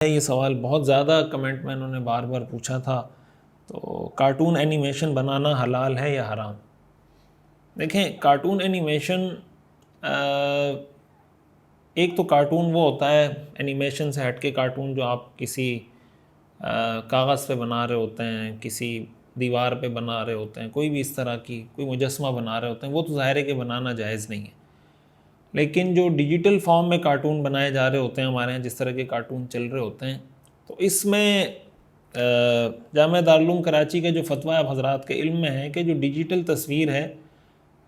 یہ سوال بہت زیادہ کمنٹ میں انہوں نے بار بار پوچھا تھا، تو کارٹون اینیمیشن بنانا حلال ہے یا حرام؟ دیکھیں، کارٹون اینیمیشن ایک تو کارٹون وہ ہوتا ہے اینیمیشن سے ہٹ کے کارٹون جو آپ کسی کاغذ پہ بنا رہے ہوتے ہیں، کسی دیوار پہ بنا رہے ہوتے ہیں، کوئی بھی اس طرح کی کوئی مجسمہ بنا رہے ہوتے ہیں، وہ تو ظاہر ہے کہ بنانا جائز نہیں ہے۔ لیکن جو ڈیجیٹل فارم میں کارٹون بنائے جا رہے ہوتے ہیں ہمارے ہیں، جس طرح کے کارٹون چل رہے ہوتے ہیں، تو اس میں جامعہ دارالعلوم کراچی کا جو فتویٰ آپ حضرات کے علم میں ہے کہ جو ڈیجیٹل تصویر ہے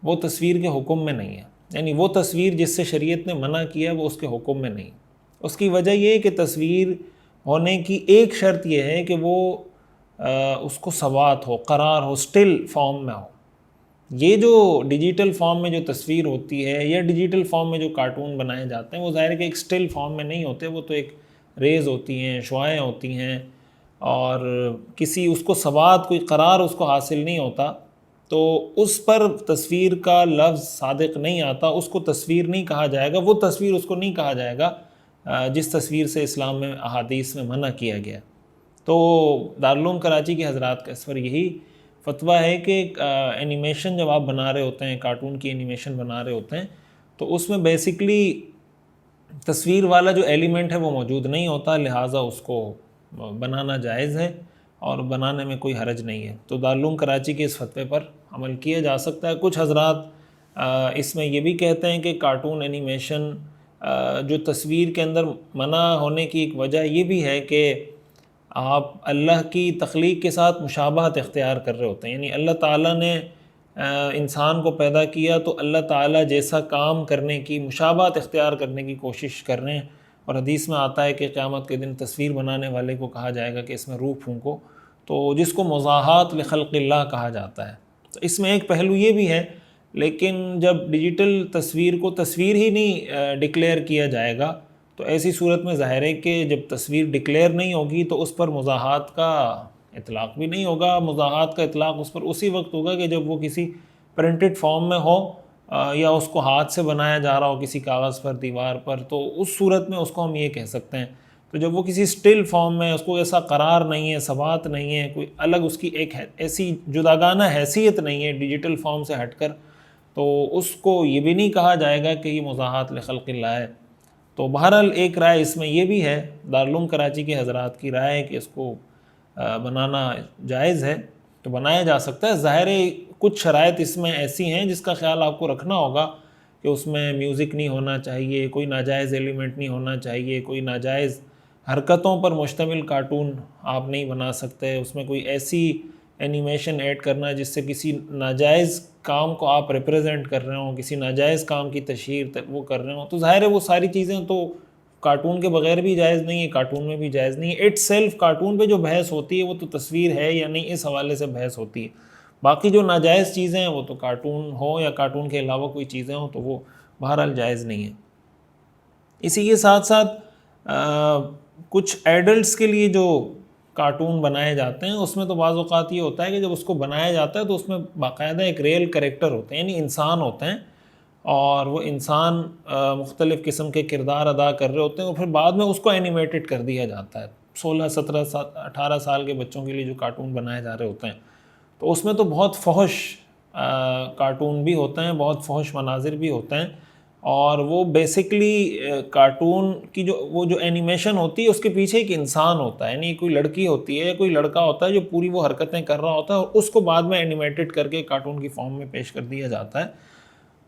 وہ تصویر کے حکم میں نہیں ہے، یعنی وہ تصویر جس سے شریعت نے منع کیا وہ اس کے حکم میں نہیں۔ اس کی وجہ یہ ہے کہ تصویر ہونے کی ایک شرط یہ ہے کہ وہ اس کو ثبات ہو، قرار ہو، سٹل فارم میں ہو۔ یہ جو ڈیجیٹل فارم میں جو تصویر ہوتی ہے یا ڈیجیٹل فارم میں جو کارٹون بنائے جاتے ہیں وہ ظاہر ہے کہ ایک سٹل فارم میں نہیں ہوتے، وہ تو ایک ریز ہوتی ہیں، شعاعیں ہوتی ہیں، اور کسی اس کو ثبات، کوئی قرار اس کو حاصل نہیں ہوتا، تو اس پر تصویر کا لفظ صادق نہیں آتا، اس کو تصویر نہیں کہا جائے گا، وہ تصویر اس کو نہیں کہا جائے گا جس تصویر سے اسلام میں احادیث میں منع کیا گیا۔ تو دارالعلوم کراچی کے حضرات کا اس پر یہی فتویٰ ہے کہ اینیمیشن جب آپ بنا رہے ہوتے ہیں، کارٹون کی اینیمیشن بنا رہے ہوتے ہیں، تو اس میں بیسکلی تصویر والا جو ایلیمنٹ ہے وہ موجود نہیں ہوتا، لہٰذا اس کو بنانا جائز ہے اور بنانے میں کوئی حرج نہیں ہے۔ تو دارالعلوم کراچی کے اس فتوے پر عمل کیا جا سکتا ہے۔ کچھ حضرات اس میں یہ بھی کہتے ہیں کہ کارٹون اینیمیشن جو تصویر کے اندر منع ہونے کی ایک وجہ یہ بھی ہے کہ آپ اللہ کی تخلیق کے ساتھ مشابہت اختیار کر رہے ہوتے ہیں، یعنی اللہ تعالیٰ نے انسان کو پیدا کیا تو اللہ تعالیٰ جیسا کام کرنے کی، مشابہت اختیار کرنے کی کوشش کر رہے ہیں، اور حدیث میں آتا ہے کہ قیامت کے دن تصویر بنانے والے کو کہا جائے گا کہ اس میں روح پھونکو، تو جس کو مضاحات لخلق اللہ کہا جاتا ہے۔ تو اس میں ایک پہلو یہ بھی ہے، لیکن جب ڈیجیٹل تصویر کو تصویر ہی نہیں ڈکلیئر کیا جائے گا تو ایسی صورت میں ظاہر ہے کہ جب تصویر ڈکلیئر نہیں ہوگی تو اس پر مضاحات کا اطلاق بھی نہیں ہوگا۔ مضاحات کا اطلاق اس پر اسی وقت ہوگا کہ جب وہ کسی پرنٹڈ فارم میں ہو یا اس کو ہاتھ سے بنایا جا رہا ہو کسی کاغذ پر، دیوار پر، تو اس صورت میں اس کو ہم یہ کہہ سکتے ہیں۔ تو جب وہ کسی سٹل فارم میں، اس کو ایسا قرار نہیں ہے، ثبات نہیں ہے، کوئی الگ اس کی ایک ایسی جداگانہ حیثیت نہیں ہے ڈیجیٹل فارم سے ہٹ کر، تو اس کو یہ بھی نہیں کہا جائے گا کہ یہ مضاحات لخلق اللہ ہے۔ تو بہرحال ایک رائے اس میں یہ بھی ہے، دارالعلوم کراچی کے حضرات کی رائے ہے کہ اس کو بنانا جائز ہے، تو بنایا جا سکتا ہے۔ ظاہر ہے کچھ شرائط اس میں ایسی ہیں جس کا خیال آپ کو رکھنا ہوگا کہ اس میں میوزک نہیں ہونا چاہیے، کوئی ناجائز ایلیمنٹ نہیں ہونا چاہیے، کوئی ناجائز حرکتوں پر مشتمل کارٹون آپ نہیں بنا سکتے، اس میں کوئی ایسی اینیمیشن ایڈ کرنا جس سے کسی ناجائز کام کو آپ ریپریزنٹ کر رہے ہوں، کسی ناجائز کام کی تشہیر وہ کر رہے ہوں، تو ظاہر ہے وہ ساری چیزیں تو کارٹون کے بغیر بھی جائز نہیں ہے، کارٹون میں بھی جائز نہیں ہے۔ اٹ سیلف کارٹون پہ جو بحث ہوتی ہے وہ تو تصویر ہے یا نہیں، اس حوالے سے بحث ہوتی ہے۔ باقی جو ناجائز چیزیں ہیں وہ تو کارٹون ہو یا کارٹون کے علاوہ کوئی چیزیں ہوں تو وہ بہرحال جائز نہیں ہے۔ اسی کے ساتھ ساتھ کچھ ایڈلٹس کے لیے جو کارٹون بنائے جاتے ہیں اس میں تو بعض اوقات یہ ہوتا ہے کہ جب اس کو بنایا جاتا ہے تو اس میں باقاعدہ ایک ریئل کریکٹر ہوتے ہیں، یعنی انسان ہوتے ہیں، اور وہ انسان مختلف قسم کے کردار ادا کر رہے ہوتے ہیں، اور پھر بعد میں اس کو اینیمیٹڈ کر دیا جاتا ہے۔ 16 17 18 سال کے بچوں کے لیے جو کارٹون بنائے جا رہے ہوتے ہیں، تو اس میں تو بہت فحش کارٹون بھی ہوتے ہیں، بہت فحش مناظر بھی ہوتے ہیں، اور وہ بیسکلی کارٹون کی وہ جو اینیمیشن ہوتی ہے اس کے پیچھے ایک انسان ہوتا ہے، یعنی کوئی لڑکی ہوتی ہے یا کوئی لڑکا ہوتا ہے جو پوری وہ حرکتیں کر رہا ہوتا ہے، اور اس کو بعد میں اینیمیٹڈ کر کے کارٹون کی فارم میں پیش کر دیا جاتا ہے۔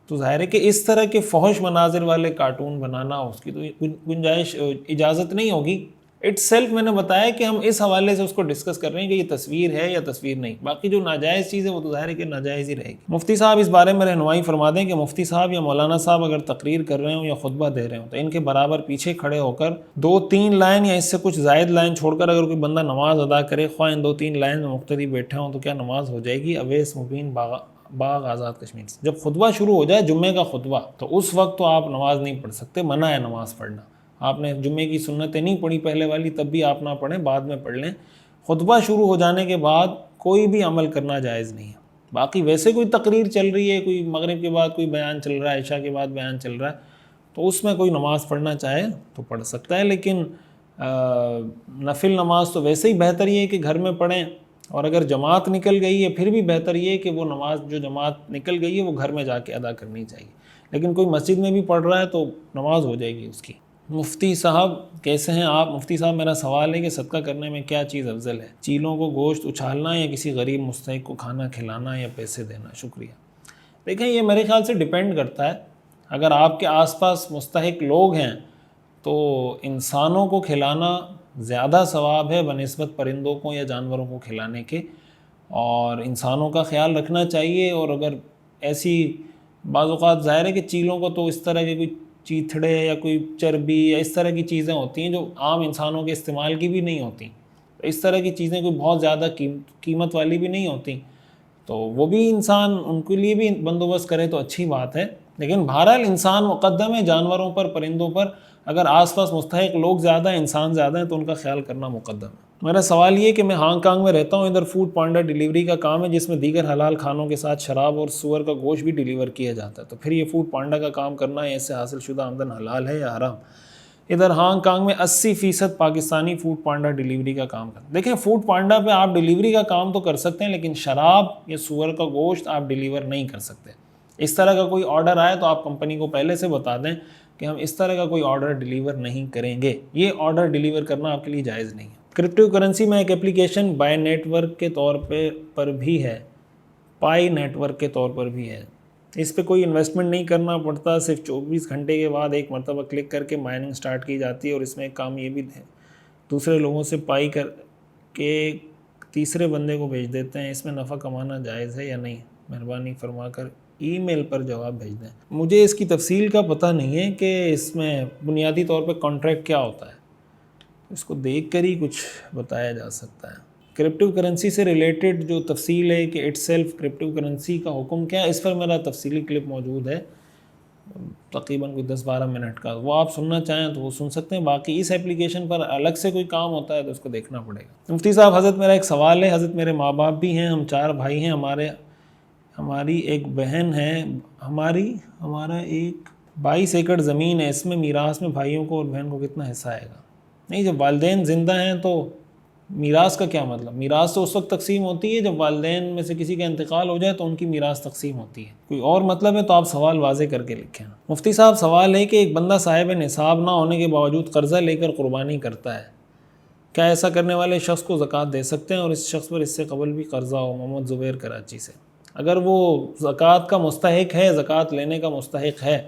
تو ظاہر ہے کہ اس طرح کے فحش مناظر والے کارٹون بنانا، اس کی تو گنجائش، اجازت نہیں ہوگی۔ اٹ سیلف میں نے بتایا کہ ہم اس حوالے سے اس کو ڈسکس کر رہے ہیں کہ یہ تصویر ہے یا تصویر نہیں، باقی جو ناجائز چیز ہے وہ تو ظاہر ہے کہ ناجائز ہی رہے گی۔ مفتی صاحب اس بارے میں رہنمائی فرما دیں کہ مفتی صاحب یا مولانا صاحب اگر تقریر کر رہے ہوں یا خطبہ دے رہے ہوں تو ان کے برابر پیچھے کھڑے ہو کر 2-3 لائن یا اس سے کچھ زائد لائن چھوڑ کر اگر کوئی بندہ نماز ادا کرے، خواہ ان 2-3 لائن میں مقتدی بیٹھے ہوں، تو کیا نماز ہو جائے گی؟ اویس مبین باغ آزاد کشمیر سے۔ جب خطبہ شروع ہو جائے جمعے کا خطبہ، تو اس وقت تو آپ نماز نہیں پڑھ سکتے، منع ہے نماز پڑھنا۔ آپ نے جمعے کی سنتیں نہیں پڑھی پہلے والی، تب بھی آپ نہ پڑھیں، بعد میں پڑھ لیں۔ خطبہ شروع ہو جانے کے بعد کوئی بھی عمل کرنا جائز نہیں ہے۔ باقی ویسے کوئی تقریر چل رہی ہے، کوئی مغرب کے بعد کوئی بیان چل رہا ہے، عشاء کے بعد بیان چل رہا ہے، تو اس میں کوئی نماز پڑھنا چاہے تو پڑھ سکتا ہے، لیکن نفل نماز تو ویسے ہی بہتر یہ ہے کہ گھر میں پڑھیں، اور اگر جماعت نکل گئی ہے پھر بھی بہتر یہ ہے کہ وہ نماز جو جماعت نکل گئی ہے وہ گھر میں جا کے ادا کرنی چاہیے، لیکن کوئی مسجد میں بھی پڑھ رہا ہے تو نماز ہو جائے گی اس کی۔ مفتی صاحب کیسے ہیں آپ؟ مفتی صاحب میرا سوال ہے کہ صدقہ کرنے میں کیا چیز افضل ہے، چیلوں کو گوشت اچھالنا یا کسی غریب مستحق کو کھانا کھلانا یا پیسے دینا؟ شکریہ۔ دیکھیں یہ میرے خیال سے ڈیپینڈ کرتا ہے، اگر آپ کے آس پاس مستحق لوگ ہیں تو انسانوں کو کھلانا زیادہ ثواب ہے بنسبت پرندوں کو یا جانوروں کو کھلانے کے، اور انسانوں کا خیال رکھنا چاہیے۔ اور اگر ایسی بعض اوقات ظاہر ہے کہ چیلوں کو تو اس طرح کے کوئی چیتھڑے یا کوئی چربی یا اس طرح کی چیزیں ہوتی ہیں جو عام انسانوں کے استعمال کی بھی نہیں ہوتی، اس طرح کی چیزیں کوئی بہت زیادہ قیمت والی بھی نہیں ہوتی، تو وہ بھی انسان ان کے لیے بھی بندوبست کرے تو اچھی بات ہے۔ لیکن بہرحال انسان مقدم ہے جانوروں پر، پرندوں پر، اگر آس پاس مستحق لوگ زیادہ ہیں، انسان زیادہ ہیں، تو ان کا خیال کرنا مقدم ہے۔ میرا سوال یہ کہ میں ہانگ کانگ میں رہتا ہوں، ادھر فوڈ پانڈا ڈیلیوری کا کام ہے جس میں دیگر حلال کھانوں کے ساتھ شراب اور سور کا گوشت بھی ڈیلیور کیا جاتا ہے، تو پھر یہ فوڈ پانڈا کا کام کرنا ہے، اس سے حاصل شدہ آمدن حلال ہے یا حرام؟ ادھر ہانگ کانگ میں 80% پاکستانی فوڈ پانڈا ڈیلیوری کا کام کرتے ہیں۔ دیکھیں فوڈ پانڈا پہ آپ ڈیلیوری کا کام تو کر سکتے ہیں، لیکن شراب یا سور کا گوشت آپ ڈیلیور نہیں کر سکتے۔ اس طرح کا کوئی آرڈر آئے تو آپ کمپنی کو پہلے سے بتا دیں کہ ہم اس طرح کا کوئی آرڈر ڈیلیور نہیں کریں گے، یہ آرڈر ڈیلیور کرنا آپ کے لیے جائز نہیں ہے۔ کرپٹو کرنسی میں ایک اپلیکیشن بائی نیٹ ورک کے طور پر بھی ہے، پائی نیٹ ورک کے طور پر بھی ہے، اس پہ کوئی انویسٹمنٹ نہیں کرنا پڑتا، صرف 24 گھنٹے کے بعد ایک مرتبہ کلک کر کے مائننگ سٹارٹ کی جاتی ہے، اور اس میں ایک کام یہ بھی ہے دوسرے لوگوں سے پائی کر کے تیسرے بندے کو بھیج دیتے ہیں، اس میں نفع کمانا جائز ہے یا نہیں؟ مہربانی فرما کر ای میل پر جواب بھیج دیں۔ مجھے اس کی تفصیل کا پتہ نہیں ہے کہ اس میں بنیادی طور پہ کانٹریکٹ کیا ہوتا ہے، اس کو دیکھ کر ہی کچھ بتایا جا سکتا ہے۔ کرپٹو کرنسی سے ریلیٹڈ جو تفصیل ہے کہ اٹ سیلف کرپٹو کرنسی کا حکم کیا ہے، اس پر میرا تفصیلی کلپ موجود ہے تقریباً کوئی 10-12 منٹ کا، وہ آپ سننا چاہیں تو وہ سن سکتے ہیں، باقی اس ایپلیکیشن پر الگ سے کوئی کام ہوتا ہے تو اس کو دیکھنا پڑے گا۔ مفتی صاحب حضرت میرا ایک سوال ہے، حضرت میرے ماں باپ بھی ہیں، ہم 4 بھائی ہیں، ہماری ایک بہن ہے، ہمارا ایک 22 ایکڑ زمین ہے، اس میں میراث میں بھائیوں کو اور بہن کو کتنا حصہ آئے گا؟ نہیں، جب والدین زندہ ہیں تو میراث کا کیا مطلب؟ میراث تو اس وقت تقسیم ہوتی ہے جب والدین میں سے کسی کا انتقال ہو جائے تو ان کی میراث تقسیم ہوتی ہے، کوئی اور مطلب ہے تو آپ سوال واضح کر کے لکھیں۔ مفتی صاحب سوال ہے کہ ایک بندہ صاحب نصاب نہ ہونے کے باوجود قرضہ لے کر قربانی کرتا ہے، کیا ایسا کرنے والے شخص کو زکوٰۃ دے سکتے ہیں، اور اس شخص پر اس سے قبل بھی قرضہ ہو؟ محمد زبیر کراچی سے۔ اگر وہ زکوٰۃ کا مستحق ہے، زکوٰۃ لینے کا مستحق ہے،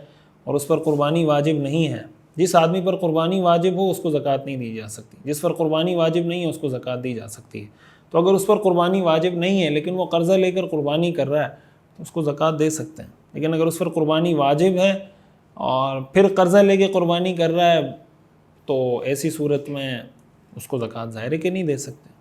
اور اس پر قربانی واجب نہیں ہے، جس آدمی پر قربانی واجب ہو اس کو زکوٰۃ نہیں دی جا سکتی، جس پر قربانی واجب نہیں ہے اس کو زکوٰۃ دی جا سکتی ہے۔ تو اگر اس پر قربانی واجب نہیں ہے لیکن وہ قرضہ لے کر قربانی کر رہا ہے تو اس کو زکوٰۃ دے سکتے ہیں، لیکن اگر اس پر قربانی واجب ہے اور پھر قرضہ لے کے قربانی کر رہا ہے تو ایسی صورت میں اس کو زکوٰۃ ظاہر ہے کہ نہیں دے سکتے۔